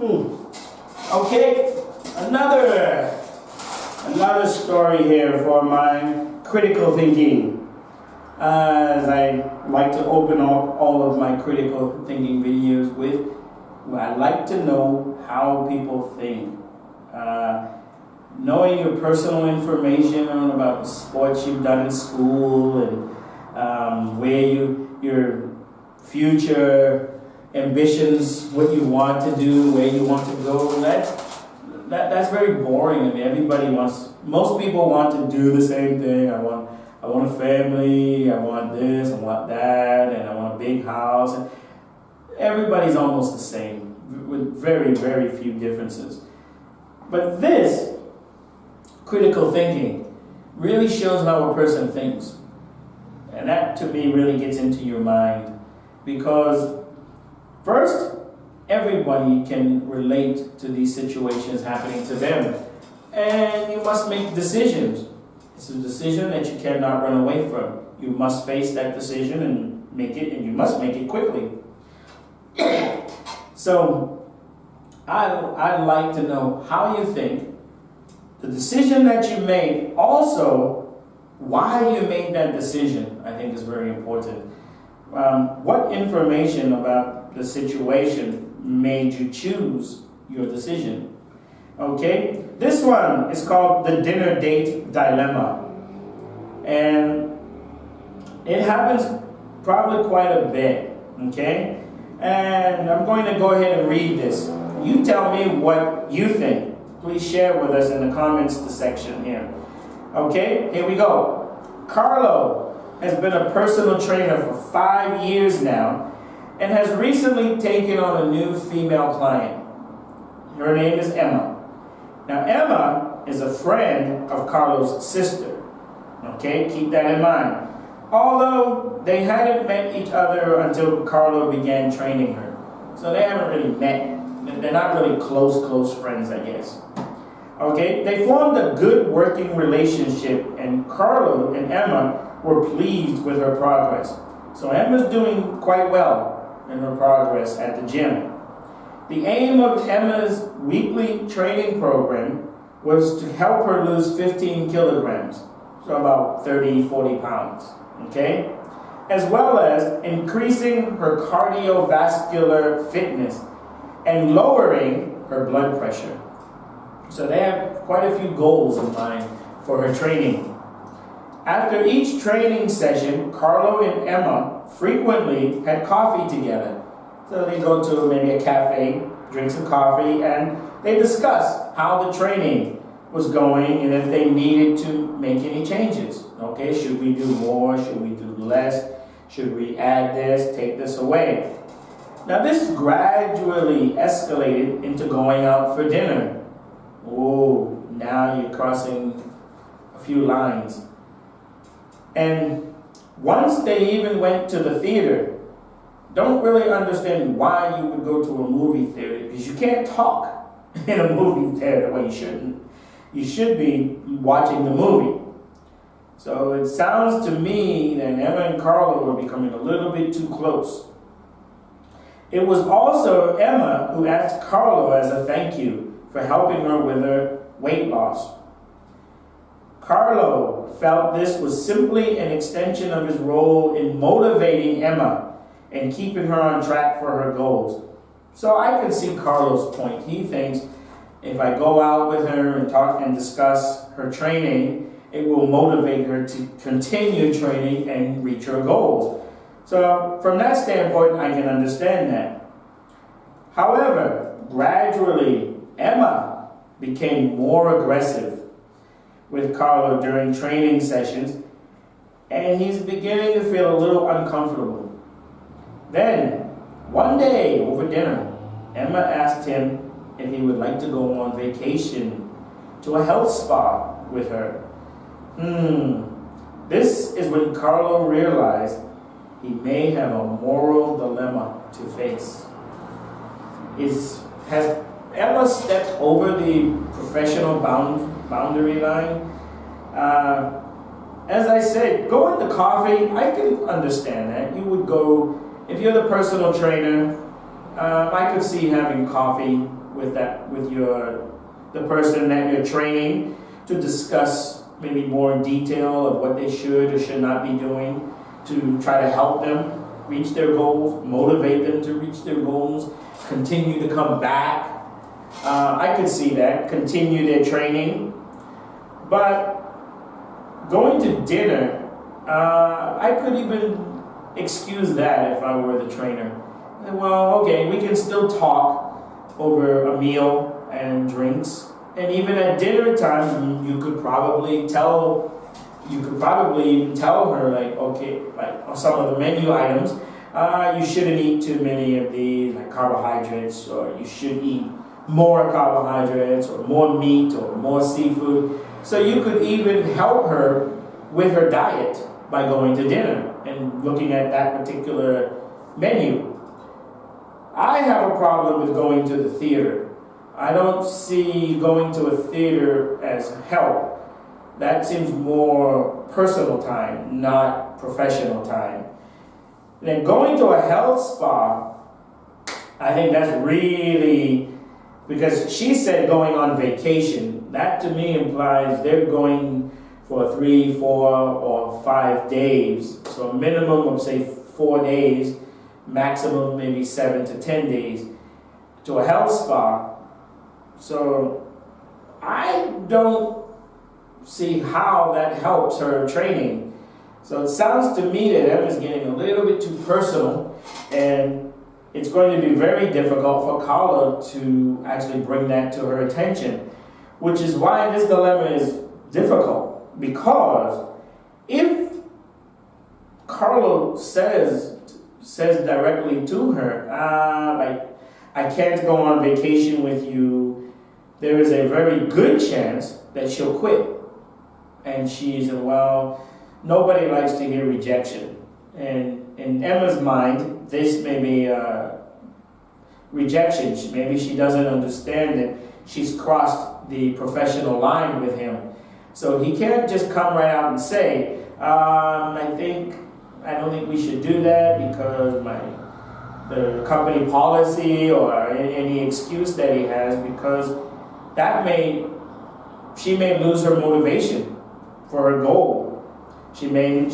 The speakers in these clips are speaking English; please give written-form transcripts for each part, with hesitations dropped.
Okay, another story here for my critical thinking. As I like to open up all of my critical thinking videos with, I like to know how people think. Knowing your personal information about the sports you've done in school and where your future ambitions, what you want to do, where you want to go, that's very boring. I mean, most people want to do the same thing. I want a family, I want this, I want that, and I want a big house. And everybody's almost the same, with very, very few differences. But this critical thinking really shows how a person thinks. And that, to me, really gets into your mind. Because, first, everybody can relate to these situations happening to them. And you must make decisions. It's a decision that you cannot run away from. You must face that decision and you must make it quickly. So, I'd like to know how you think, the decision that you made, also why you made that decision, I think is very important. What information about the situation made you choose your decision? Okay, this one is called the dinner date dilemma. And it happens probably quite a bit, okay? And I'm going to go ahead and read this. You tell me what you think. Please share with us in the comments section here. Okay, here we go. Carlo has been a personal trainer for 5 years now and has recently taken on a new female client. Her name is Emma. Now, Emma is a friend of Carlo's sister. Okay, keep that in mind. Although they hadn't met each other until Carlo began training her. So they haven't really met. They're not really close friends, I guess. Okay, they formed a good working relationship, and Carlo and Emma were pleased with her progress. So Emma's doing quite well in her progress at the gym. The aim of Emma's weekly training program was to help her lose 15 kilograms, so about 30-40 pounds, okay? As well as increasing her cardiovascular fitness and lowering her blood pressure. So they have quite a few goals in mind for her training. After each training session, Carlo and Emma frequently had coffee together. So they go to maybe a cafe, drink some coffee, and they discuss how the training was going and if they needed to make any changes. Okay, should we do more? Should we do less? Should we add this, take this away? Now this gradually escalated into going out for dinner. Oh, now you're crossing a few lines. And once they even went to the theater. Don't really understand why you would go to a movie theater, because you can't talk in a movie theater. Well, you shouldn't. You should be watching the movie. So it sounds to me that Emma and Carlo were becoming a little bit too close. It was also Emma who asked Carlo as a thank you for helping her with her weight loss. Carlo felt this was simply an extension of his role in motivating Emma and keeping her on track for her goals. So I can see Carlo's point. He thinks if I go out with her and talk and discuss her training, it will motivate her to continue training and reach her goals. So from that standpoint, I can understand that. However, gradually, Emma became more aggressive with Carlo during training sessions, and he's beginning to feel a little uncomfortable. Then, one day over dinner, Emma asked him if he would like to go on vacation to a health spa with her. This is when Carlo realized he may have a moral dilemma to face. Has Emma stepped over the professional boundary line? As I said, going to coffee, I can understand that. You would go, if you're the personal trainer, I could see having coffee with the person that you're training to discuss maybe more in detail of what they should or should not be doing to try to help them reach their goals, motivate them to reach their goals, continue to come back. I could see that, continue their training. But going to dinner, I could even excuse that if I were the trainer. Well, okay, we can still talk over a meal and drinks. And even at dinner time, you could probably even tell her, like, okay, like on some of the menu items, you shouldn't eat too many of these, like carbohydrates, or you should eat more carbohydrates, or more meat, or more seafood. So you could even help her with her diet by going to dinner and looking at that particular menu. I have a problem with going to the theater. I don't see going to a theater as help. That seems more personal time, not professional time. And then going to a health spa, I think that's really, because she said going on vacation. That to me implies they're going for 3, 4, or 5 days. So a minimum of say 4 days, maximum maybe 7 to 10 days to a health spa. So I don't see how that helps her training. So it sounds to me that Emma's getting a little bit too personal, and it's going to be very difficult for Carla to actually bring that to her attention, which is why this dilemma is difficult. Because if Carla says directly to her, like, I can't go on vacation with you, there is a very good chance that she'll quit. And she's, well, nobody likes to hear rejection. And in Emma's mind, this may be rejection. Maybe she doesn't understand that she's crossed the professional line with him. So he can't just come right out and say, I don't think we should do that because the company policy, or any excuse that he has, because she may lose her motivation for her goal. She may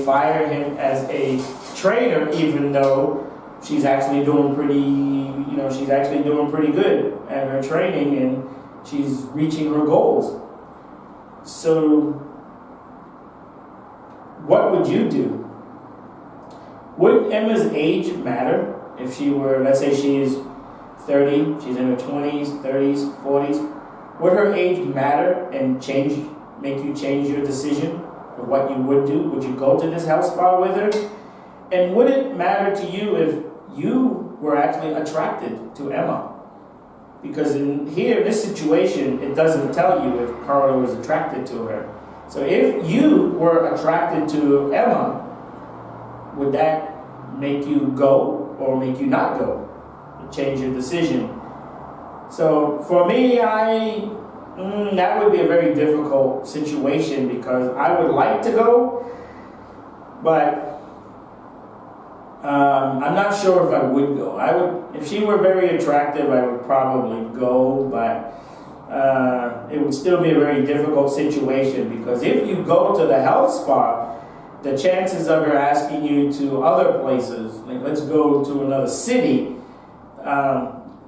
fire him as a trainer, even though she's actually doing pretty good at her training and she's reaching her goals. So what would you do? Would Emma's age matter if she were, let's say she's 30, she's in her 20s, 30s, 40s? Would her age matter and make you change your decision of what you would do? Would you go to this health spa with her? And would it matter to you if you were actually attracted to Emma? Because in this situation, it doesn't tell you if Carla was attracted to her. So if you were attracted to Emma, would that make you go or make you not go? Change your decision. So for me, that would be a very difficult situation, because I would like to go, but I'm not sure if I would go. If she were very attractive, I would probably go, but it would still be a very difficult situation, because if you go to the health spa, the chances of her asking you to other places, like let's go to another city,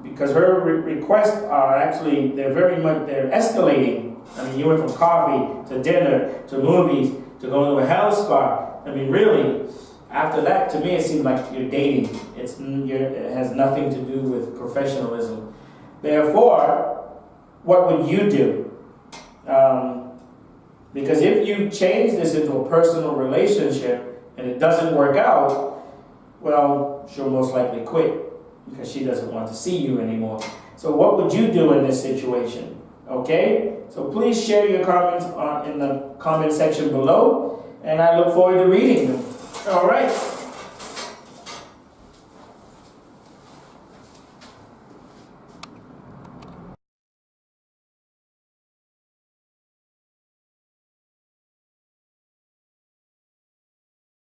because her requests are actually, they're escalating. I mean, you went from coffee to dinner to movies to going to a health spa. I mean, really, after that, to me, it seems like you're dating. It has nothing to do with professionalism. Therefore, what would you do? Because if you change this into a personal relationship and it doesn't work out, well, she'll most likely quit because she doesn't want to see you anymore. So what would you do in this situation? Okay? So please share your comments in the comment section below, and I look forward to reading them. All right.